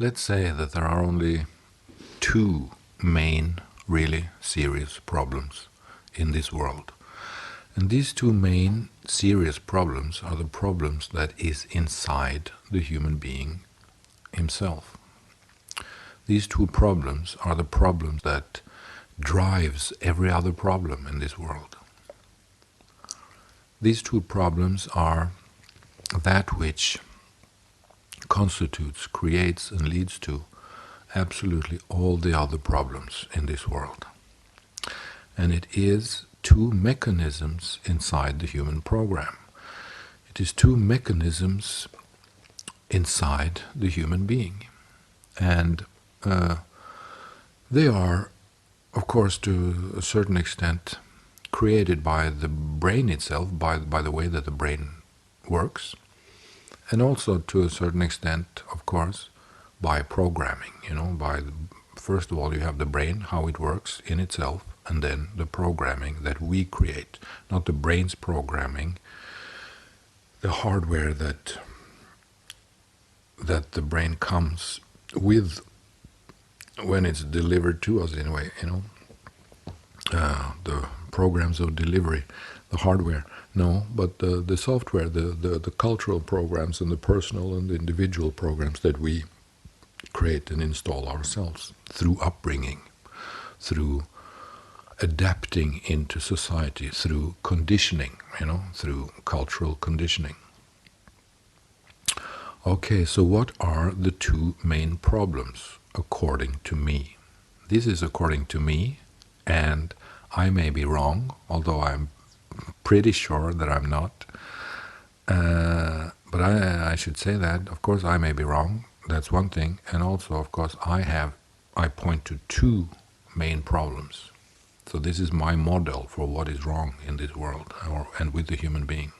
Let's say that there are only two main, really serious problems in this world. And these two main serious problems are the problems that is inside the human being himself. These two problems are the problems that drives every other problem in this world. These two problems are that which constitutes, creates, and leads to absolutely all the other problems in this world. And it is two mechanisms inside the human program. It is two mechanisms inside the human being. And they are, of course, to a certain extent, created by the brain itself, by the way that the brain works, and also to a certain extent, of course, by programming. First of all, you have the brain, how it works in itself, and then the programming that we create, not the brain's programming, the hardware that the brain comes with when it's delivered to us in a way, the programs of delivery, the hardware. No, but the software, the cultural programs and the personal and the individual programs that we create and install ourselves through upbringing, through adapting into society, through conditioning, through cultural conditioning. Okay, so what are the two main problems according to me? This is according to me, and I may be wrong, although I'm pretty sure that I'm not. But I should say that, of course, I may be wrong. That's one thing. And also, of course, I point to two main problems. So this is my model for what is wrong in this world and with the human being.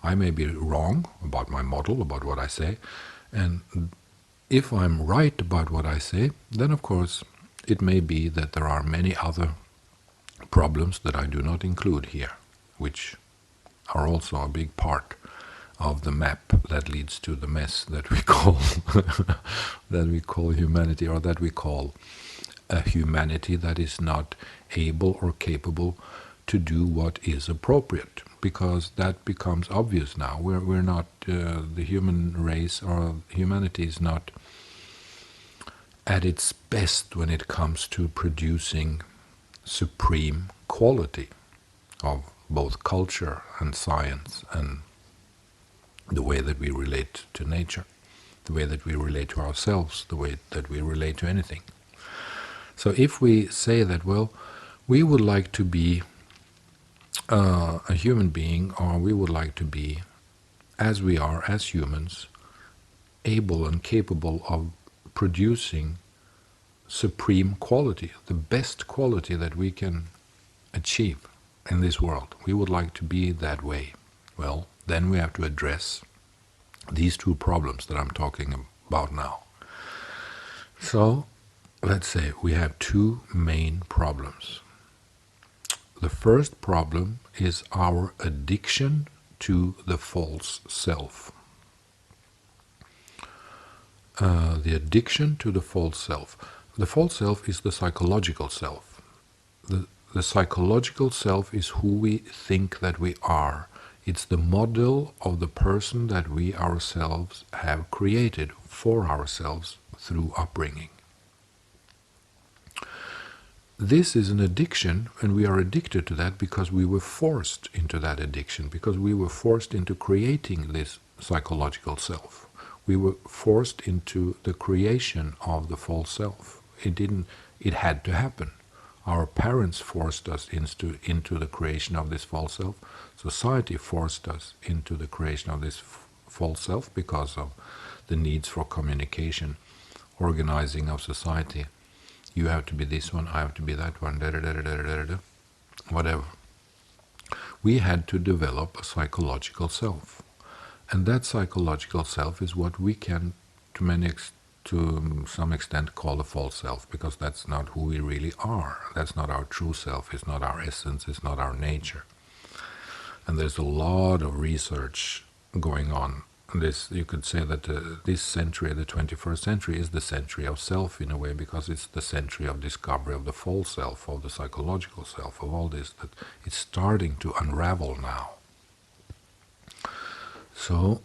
I may be wrong about my model, about what I say, and if I'm right about what I say, then of course it may be that there are many other problems that I do not include here, which are also a big part of the map that leads to the mess that we call humanity, or that we call a humanity that is not able or capable to do what is appropriate, because that becomes obvious now. We're not the human race, or humanity is not at its best when it comes to producing supreme quality of both culture and science and the way that we relate to nature, the way that we relate to ourselves, the way that we relate to anything. So if we say that, well, we would like to be a human being, or we would like to be, as we are as humans, able and capable of producing supreme quality, the best quality that we can achieve in this world. We would like to be that way. Well, then we have to address these two problems that I'm talking about now. So, let's say we have two main problems. The first problem is our addiction to the false self. The addiction to the false self. The false self is the psychological self. The psychological self is who we think that we are. It's the model of the person that we ourselves have created for ourselves through upbringing. This is an addiction, and we are addicted to that because we were forced into that addiction, because we were forced into creating this psychological self. We were forced into the creation of the false self. It had to happen. Our parents forced us into the creation of this false self. Society forced us into the creation of this false self because of the needs for communication, organizing of society. You have to be this one, I have to be that one, whatever. We had to develop a psychological self. And that psychological self is what we can, to some extent, call the false self, because that's not who we really are. That's not our true self, it's not our essence, it's not our nature. And there's a lot of research going on this, you could say that this century, the 21st century, is the century of self in a way, because it's the century of discovery of the false self, of the psychological self, of all this, that it's starting to unravel now. So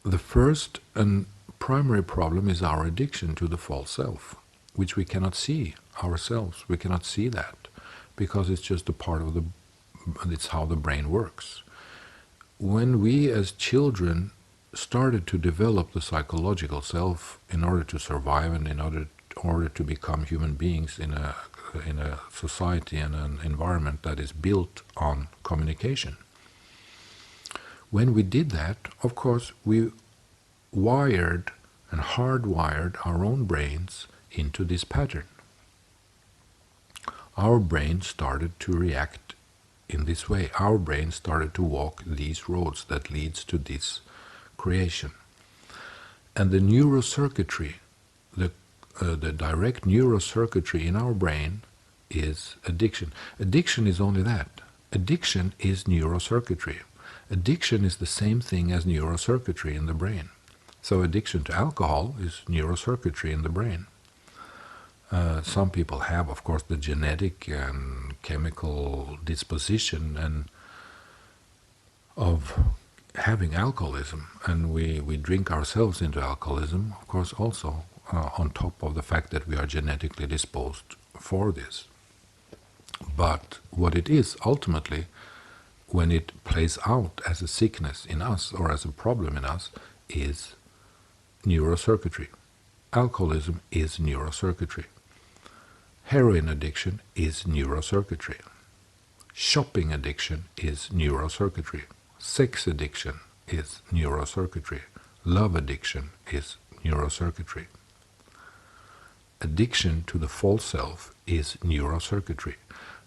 the first and primary problem is our addiction to the false self, which we cannot see ourselves. We cannot see that because it's just a part of it's how the brain works. When we as children started to develop the psychological self in order to survive and in order to become human beings in a society and an environment that is built on communication, when we did that, of course, we wired and hardwired our own brains into this pattern. Our brain started to react in this way. Our brain started to walk these roads that leads to this creation. And the neurocircuitry, the direct neurocircuitry in our brain is addiction. Addiction is only that. Addiction is neurocircuitry. Addiction is the same thing as neurocircuitry in the brain. So addiction to alcohol is neurocircuitry in the brain. Some people have, of course, the genetic and chemical disposition and of having alcoholism, and we drink ourselves into alcoholism, of course, also on top of the fact that we are genetically disposed for this. But what it is ultimately, when it plays out as a sickness in us or as a problem in us, is neurocircuitry. Alcoholism is neurocircuitry. Heroin addiction is neurocircuitry. Shopping addiction is neurocircuitry. Sex addiction is neurocircuitry. Love addiction is neurocircuitry. Addiction to the false self is neurocircuitry.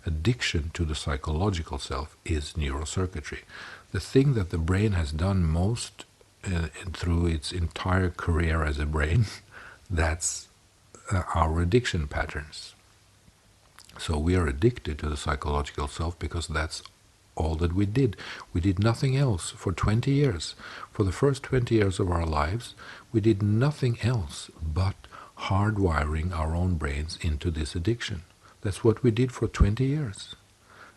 Addiction to the psychological self is neurocircuitry. The thing that the brain has done most through its entire career as a brain, that's our addiction patterns. So we are addicted to the psychological self because that's all that we did. We did nothing else for 20 years. For the first 20 years of our lives, we did nothing else but hardwiring our own brains into this addiction. That's what we did for 20 years.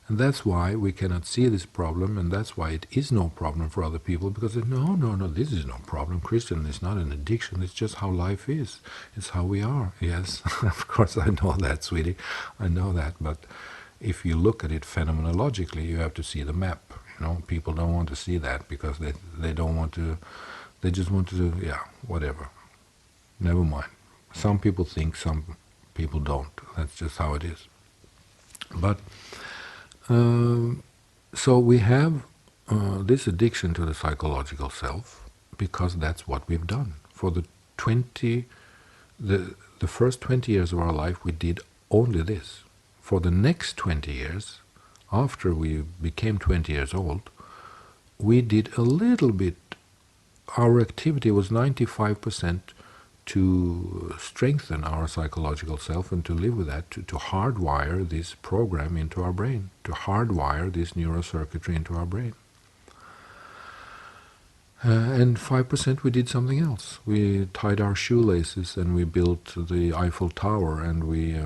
And that's why we cannot see this problem, and that's why it is no problem for other people, because they say, no, this is no problem. Christian, it's not an addiction, it's just how life is. It's how we are. Yes, of course I know that, sweetie. I know that, but if you look at it phenomenologically, you have to see the map. People don't want to see that because they don't want to, they just want to, whatever. Never mind. Some people think, some people don't. That's just how it is. But so we have this addiction to the psychological self because that's what we've done. For the first 20 years of our life, we did only this. For the next 20 years, after we became 20 years old, we did a little bit. Our activity was 95% to strengthen our psychological self and to live with that, to hardwire this program into our brain, to hardwire this neurocircuitry into our brain. And 5% we did something else. We tied our shoelaces and we built the Eiffel Tower and we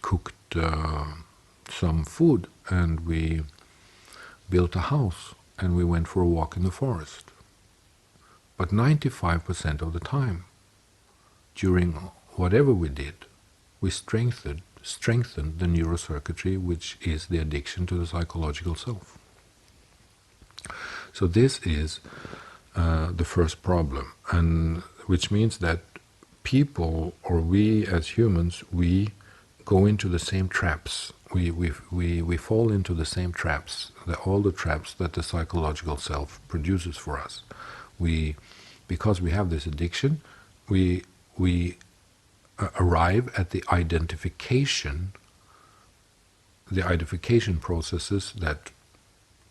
cooked some food and we built a house and we went for a walk in the forest. But 95% of the time, during whatever we did, we strengthened the neurocircuitry, which is the addiction to the psychological self. So this is the first problem, and which means that people, or we as humans, we go into the same traps. We fall into the same traps, all the traps that the psychological self produces for us. Because we have this addiction, we arrive at the identification processes that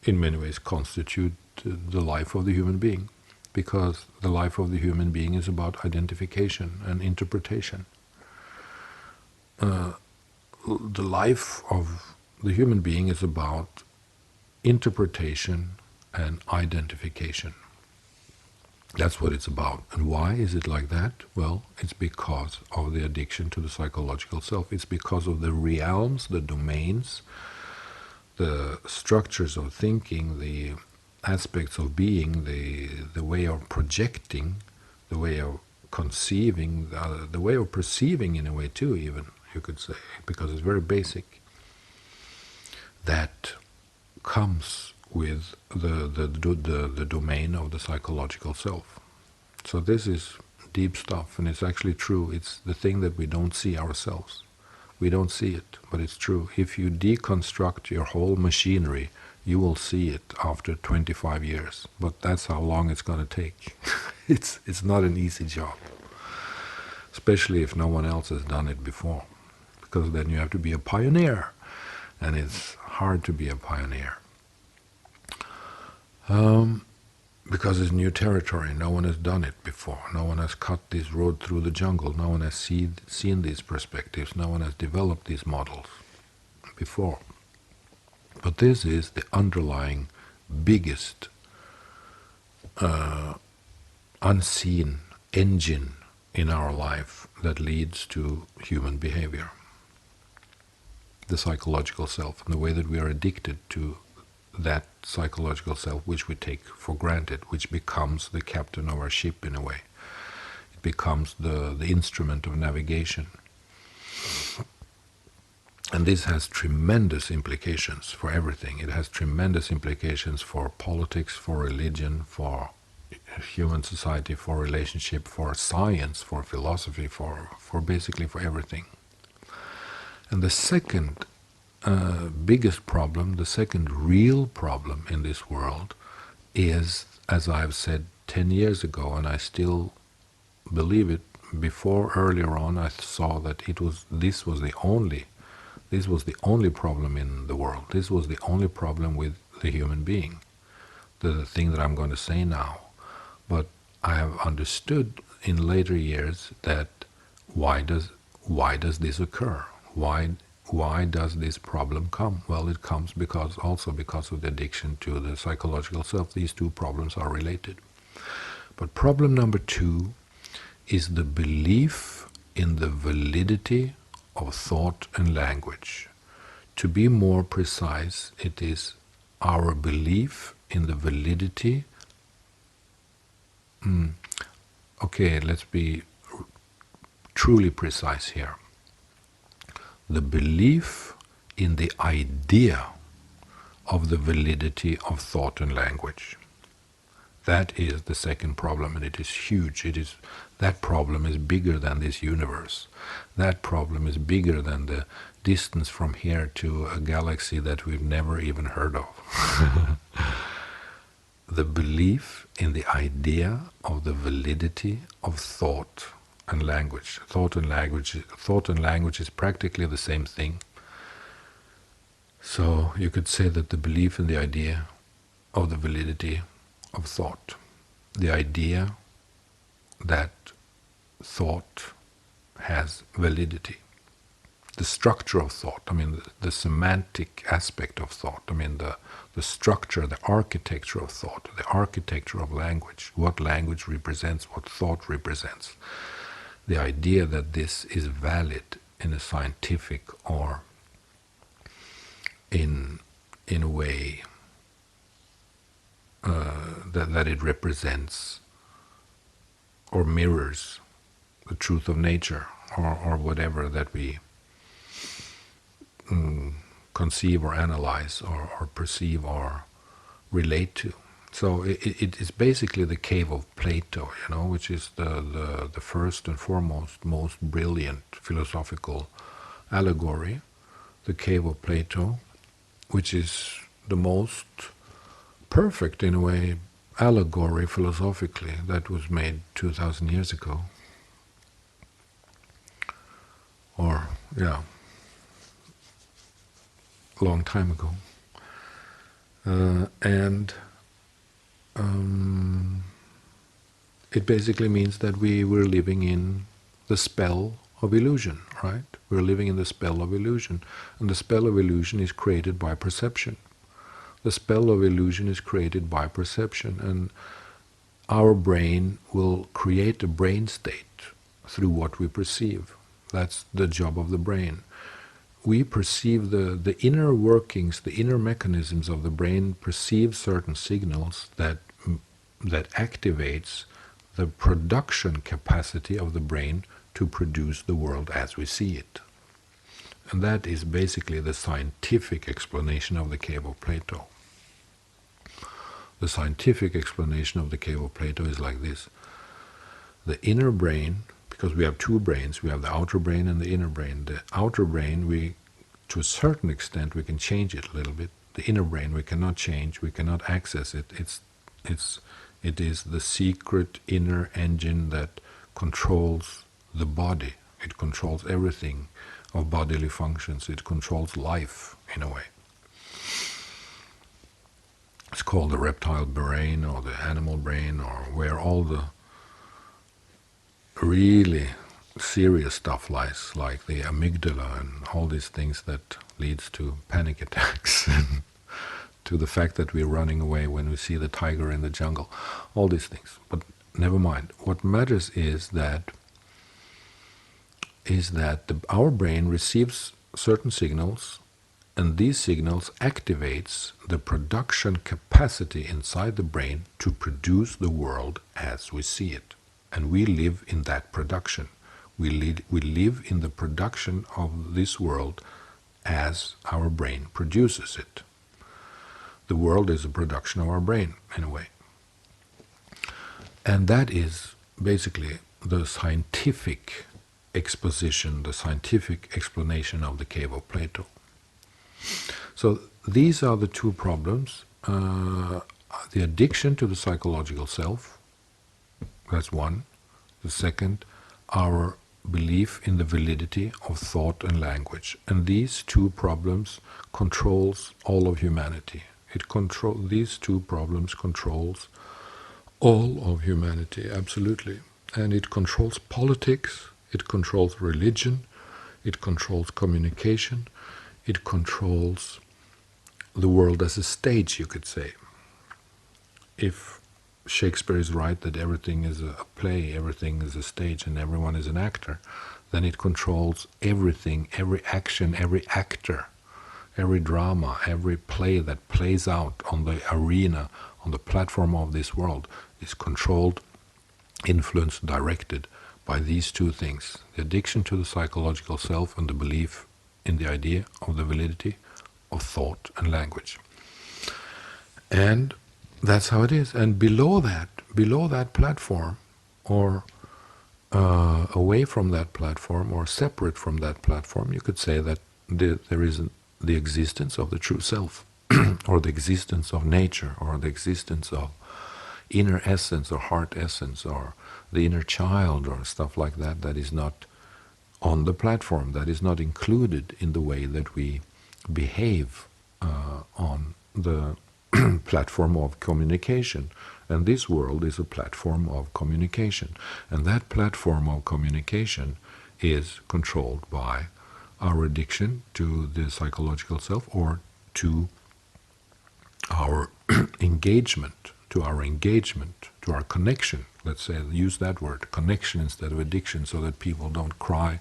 in many ways constitute the life of the human being, because the life of the human being is about identification and interpretation. The life of the human being is about interpretation and identification. That's what it's about. And why is it like that? Well, it's because of the addiction to the psychological self. It's because of the realms, the domains, the structures of thinking, the aspects of being, the way of projecting, the way of conceiving, the way of perceiving in a way too, even, you could say, because it's very basic, that comes with the domain of the psychological self. So this is deep stuff, and it's actually true. It's the thing that we don't see ourselves. We don't see it, but it's true. If you deconstruct your whole machinery, you will see it after 25 years. But that's how long it's going to take. It's not an easy job, especially if no one else has done it before, because then you have to be a pioneer, and it's hard to be a pioneer. Because it's new territory. No one has done it before. No one has cut this road through the jungle. No one has seen these perspectives. No one has developed these models before. But this is the underlying biggest unseen engine in our life that leads to human behavior. The psychological self, and the way that we are addicted to that psychological self, which we take for granted, which becomes the captain of our ship in a way. It becomes the instrument of navigation. And this has tremendous implications for everything. It has tremendous implications for politics, for religion, for human society, for relationship, for science, for philosophy, for basically for everything. And the second biggest problem, the second real problem in this world is, as I've said 10 years ago, and I still believe it. Before, earlier on, I saw that this was the only problem in the world. This was the only problem with the human being, the thing that I'm going to say now. But I have understood in later years that why does this occur? Why does this problem come? Well, it comes because of the addiction to the psychological self. These two problems are related. But problem number two is the belief in the validity of thought and language. To be more precise, it is our belief in the validity. Okay, let's be truly precise here. The belief in the idea of the validity of thought and language. That is the second problem, and it is huge. That problem is bigger than this universe. That problem is bigger than the distance from here to a galaxy that we've never even heard of. The belief in the idea of the validity of thought and language. Thought and language is practically the same thing. So you could say that the belief in the idea of the validity of thought, the idea that thought has validity, the structure of thought, the semantic aspect of thought, the structure, the architecture of thought, the architecture of language, what language represents, what thought represents. The idea that this is valid in a scientific or in a way that it represents or mirrors the truth of nature, or whatever that we conceive or analyze or perceive or relate to. So it is basically the cave of Plato, which is the first and foremost, most brilliant philosophical allegory, the cave of Plato, which is the most perfect, in a way, allegory philosophically that was made 2,000 years ago. Or, a long time ago. It basically means that we were living in the spell of illusion, right? We're living in the spell of illusion. And the spell of illusion is created by perception. The spell of illusion is created by perception. And our brain will create a brain state through what we perceive. That's the job of the brain. We perceive the inner workings, the inner mechanisms of the brain perceive certain signals that activates the production capacity of the brain to produce the world as we see it. And that is basically the scientific explanation of the cave of Plato. The scientific explanation of the cave of Plato is like this. The inner brain, because we have two brains, we have the outer brain and the inner brain. The outer brain, to a certain extent, we can change it a little bit. The inner brain, we cannot change, we cannot access it. It is the secret inner engine that controls the body. It controls everything of bodily functions. It controls life, in a way. It's called the reptile brain or the animal brain, or where all the really serious stuff lies, like the amygdala and all these things that leads to panic attacks and to the fact that we're running away when we see the tiger in the jungle, all these things. But never mind. What matters is that our brain receives certain signals, and these signals activates the production capacity inside the brain to produce the world as we see it. And we live in that production. We live in the production of this world as our brain produces it. The world is a production of our brain, in a way. And that is basically the scientific exposition, the scientific explanation of the cave of Plato. So these are the two problems. The addiction to the psychological self, that's one. The second, our belief in the validity of thought and language. And these two problems controls all of humanity. These two problems controls all of humanity, absolutely. And it controls politics, it controls religion, it controls communication, it controls the world as a stage, you could say. If Shakespeare is right that everything is a play, everything is a stage, and everyone is an actor, then it controls everything, every action, every actor, every drama, every play that plays out on the arena, on the platform of this world, is controlled, influenced, directed by these two things: the addiction to the psychological self and the belief in the idea of the validity of thought and language. And that's how it is. And below that platform, or away from that platform, or separate from that platform, you could say that there is the existence of the true self, or the existence of nature, or the existence of inner essence, or heart essence, or the inner child, or stuff like that, that is not on the platform, that is not included in the way that we behave on the platform of communication. And this world is a platform of communication. And that platform of communication is controlled by our addiction to the psychological self, or to our engagement, to our connection. Let's say, use that word, connection instead of addiction, so that people don't cry.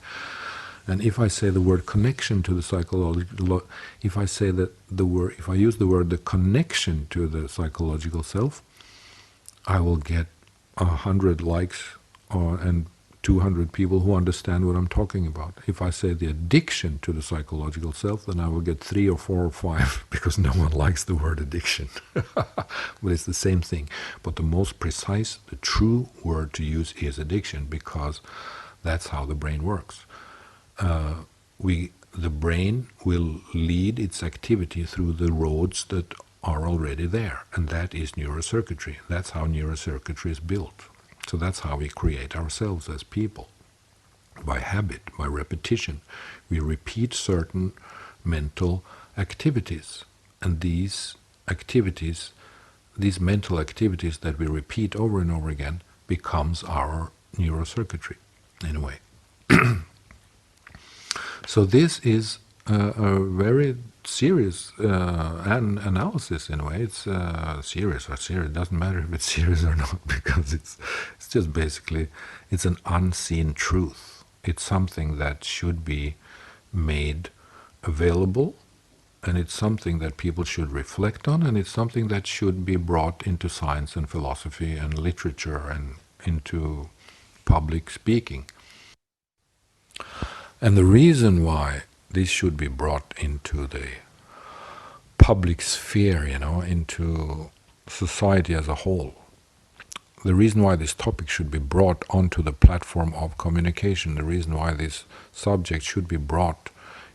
And if I say the word connection to the psychological, if I use the word the connection to the psychological self, I will get 100 likes and 200 people who understand what I'm talking about. If I say the addiction to the psychological self, then I will get 3 or 4 or 5, because no one likes the word addiction. But it's the same thing. But the most precise, the true word to use is addiction, because that's how the brain works. The brain will lead its activity through the roads that are already there, and that is neurocircuitry. That's how neurocircuitry is built. So that's how we create ourselves as people. By habit, by repetition. We repeat certain mental activities, and these activities, these mental activities that we repeat over and over again, becomes our neurocircuitry, in a way. So this is a very serious analysis in a way. It's serious or serious. It doesn't matter if it's serious or not, because it's just basically, it's an unseen truth. It's something that should be made available, and it's something that people should reflect on, and it's something that should be brought into science and philosophy and literature and into public speaking. And the reason why this should be brought into the public sphere, into society as a whole, the reason why this topic should be brought onto the platform of communication, the reason why this subject should be brought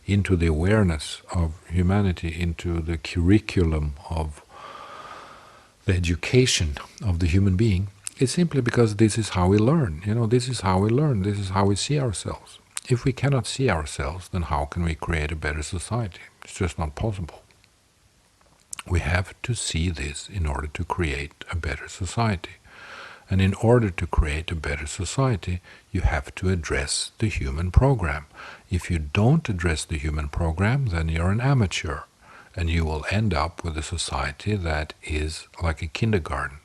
into the awareness of humanity, into the curriculum of the education of the human being, is simply because this is how we learn. This is how we learn. This is how we see ourselves. If we cannot see ourselves, then how can we create a better society? It's just not possible. We have to see this in order to create a better society. And in order to create a better society, you have to address the human program. If you don't address the human program, then you're an amateur, and you will end up with a society that is like a kindergarten.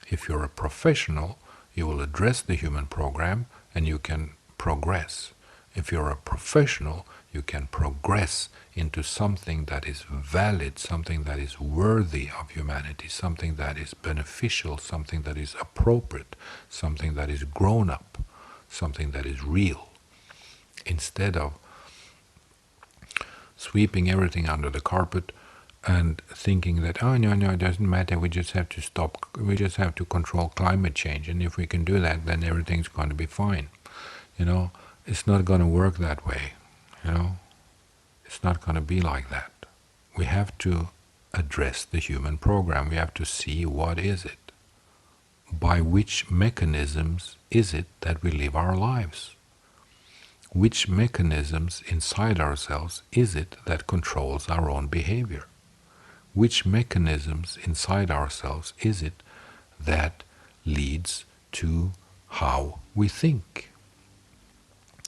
If you're a professional, you will address the human program, and you can progress. If you're a professional, you can progress into something that is valid, something that is worthy of humanity, something that is beneficial, something that is appropriate, something that is grown up, something that is real, instead of sweeping everything under the carpet and thinking that, oh, no, it doesn't matter, we just have to control climate change, and if we can do that, then everything's going to be fine. It's not going to work that way. It's not going to be like that. We have to address the human program. We have to see, what is it? By which mechanisms is it that we live our lives? Which mechanisms inside ourselves is it that controls our own behavior? Which mechanisms inside ourselves is it that leads to how we think?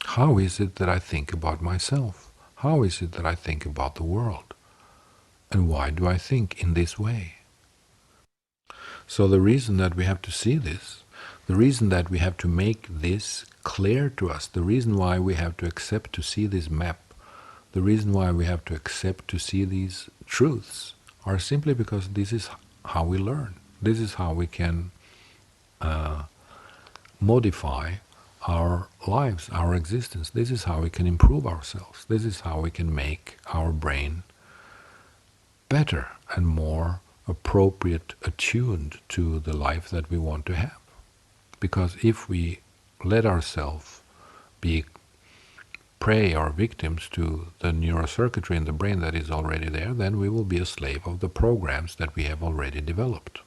How is it that I think about myself? How is it that I think about the world? And why do I think in this way? So the reason that we have to see this, the reason that we have to make this clear to us, the reason why we have to accept to see this map, the reason why we have to accept to see these truths, are simply because this is how we learn. This is how we can modify our lives, our existence. This is how we can improve ourselves. This is how we can make our brain better and more appropriate, attuned to the life that we want to have. Because if we let ourselves be prey or victims to the neurocircuitry in the brain that is already there, then we will be a slave of the programs that we have already developed.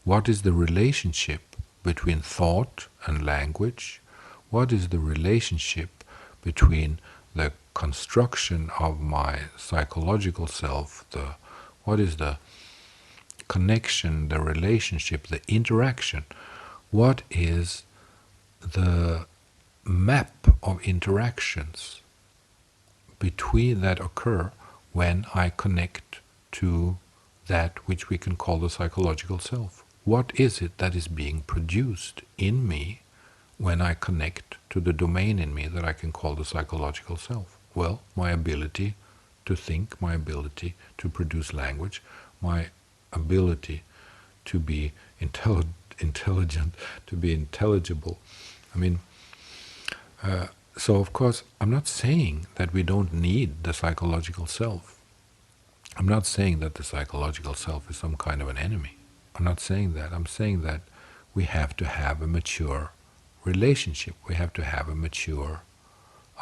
What is the relationship between thought and language? What is the relationship between the construction of my psychological self, what is the connection, the relationship, the interaction? What is the map of interactions between that occur when I connect to that which we can call the psychological self? What is it that is being produced in me when I connect to the domain in me that I can call the psychological self? Well, my ability to think, my ability to produce language, my ability to be intelligent, to be intelligible. So of course, I'm not saying that we don't need the psychological self. I'm not saying that the psychological self is some kind of an enemy. I'm not saying that. I'm saying that we have to have a mature relationship. We have to have a mature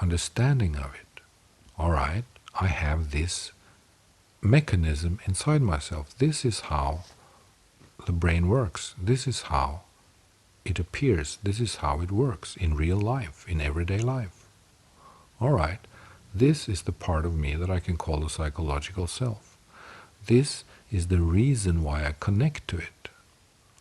understanding of it. All right, I have this mechanism inside myself. This is how the brain works. This is how it appears. This is how it works in real life, in everyday life. All right, this is the part of me that I can call the psychological self. This is the reason why I connect to it.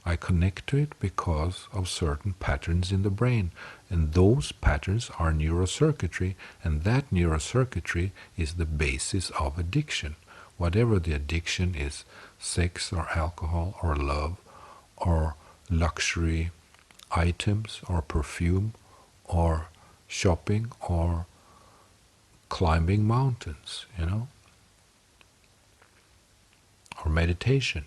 I connect to it because of certain patterns in the brain, and those patterns are neurocircuitry, and that neurocircuitry is the basis of addiction. Whatever the addiction is, sex or alcohol or love or luxury items or perfume or shopping or climbing mountains, or meditation.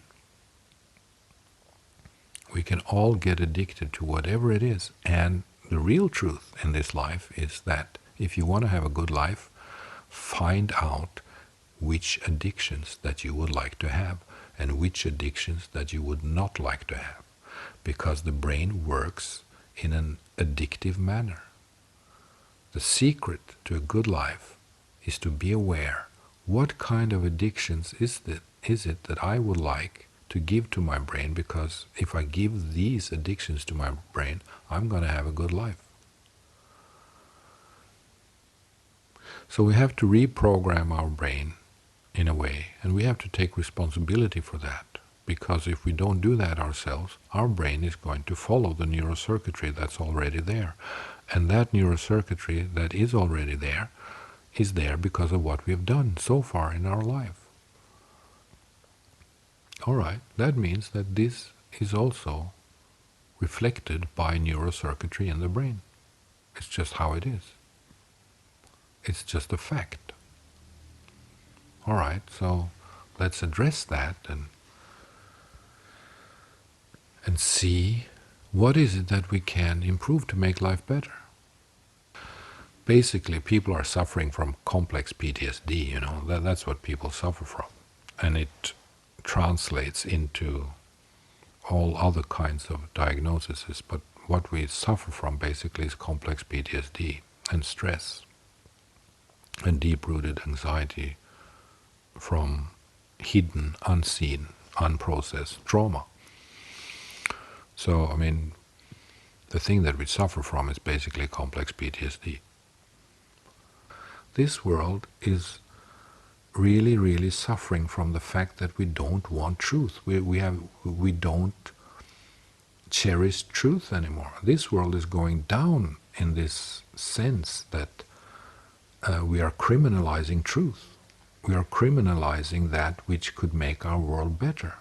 We can all get addicted to whatever it is, and the real truth in this life is that if you want to have a good life, find out which addictions that you would like to have and which addictions that you would not like to have, because the brain works in an addictive manner. The secret to a good life is to be aware, what kind of addictions is it that I would like to give to my brain, because if I give these addictions to my brain, I'm going to have a good life. So we have to reprogram our brain in a way, and we have to take responsibility for that, because if we don't do that ourselves, our brain is going to follow the neurocircuitry that's already there. And that neurocircuitry that is already there is there because of what we have done so far in our life. All right, that means that this is also reflected by neurocircuitry in the brain. It's just how it is. It's just a fact. All right, so let's address that and see what is it that we can improve to make life better. Basically, people are suffering from complex PTSD, that's what people suffer from. And it translates into all other kinds of diagnoses, but what we suffer from basically is complex PTSD and stress and deep-rooted anxiety from hidden, unseen, unprocessed trauma. So, the thing that we suffer from is basically complex PTSD. This world is really, really suffering from the fact that we don't want truth. We don't cherish truth anymore. This world is going down in this sense that we are criminalizing truth. We are criminalizing that which could make our world better.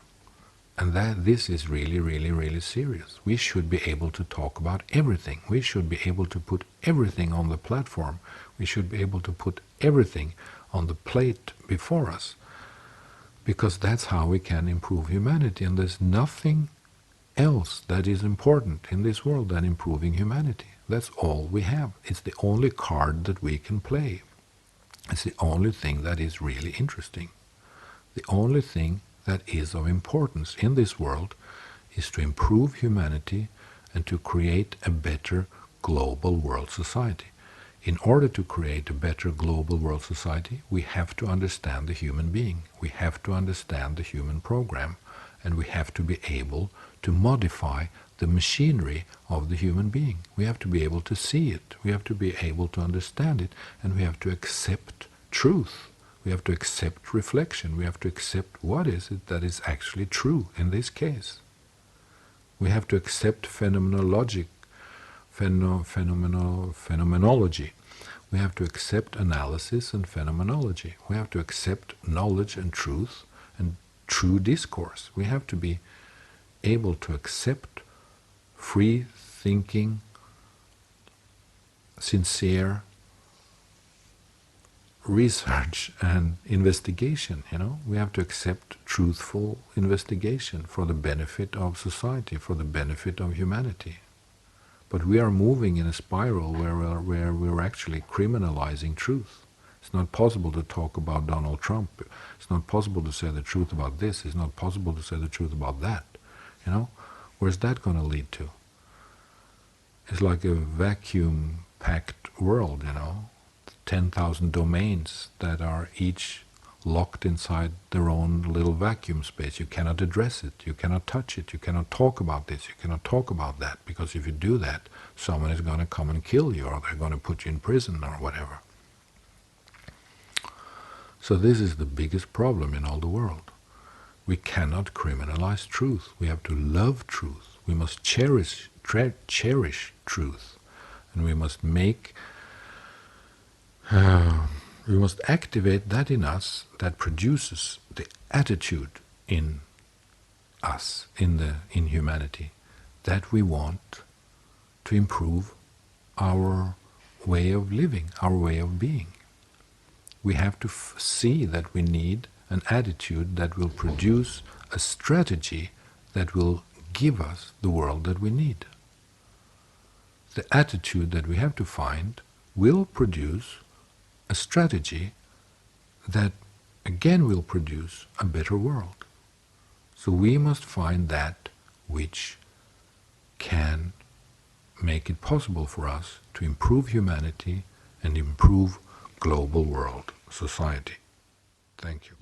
And this is really, really, really serious. We should be able to talk about everything. We should be able to put everything on the platform. We should be able to put everything on the plate before us, because that's how we can improve humanity, and there's nothing else that is important in this world than improving humanity. That's all we have. It's the only card that we can play. It's the only thing that is really interesting. The only thing that is of importance in this world is to improve humanity and to create a better global world society. In order to create a better global world society, we have to understand the human being. We have to understand the human program, and we have to be able to modify the machinery of the human being. We have to be able to see it. We have to be able to understand it, and we have to accept truth. We have to accept reflection. We have to accept what is it that is actually true in this case. We have to accept phenomenology. We have to accept analysis and phenomenology. We have to accept knowledge and truth and true discourse. We have to be able to accept free thinking, sincere research and investigation. We have to accept truthful investigation for the benefit of society, for the benefit of humanity. But we are moving in a spiral where we're actually criminalizing truth. It's not possible to talk about Donald Trump. It's not possible to say the truth about this. It's not possible to say the truth about that. Where's that going to lead to? It's like a vacuum-packed world, 10,000 domains that are each locked inside their own little vacuum space. You cannot address it, you cannot touch it, you cannot talk about this, you cannot talk about that, because if you do that, someone is going to come and kill you, or they're going to put you in prison or whatever. So this is the biggest problem in all the world. We cannot criminalize truth. We have to love truth. We must cherish truth, and we must we must activate that in us that produces the attitude in us, in humanity, that we want to improve our way of living, our way of being. We have to see that we need an attitude that will produce a strategy that will give us the world that we need. The attitude that we have to find will produce a strategy that again will produce a better world. So we must find that which can make it possible for us to improve humanity and improve global world society. Thank you.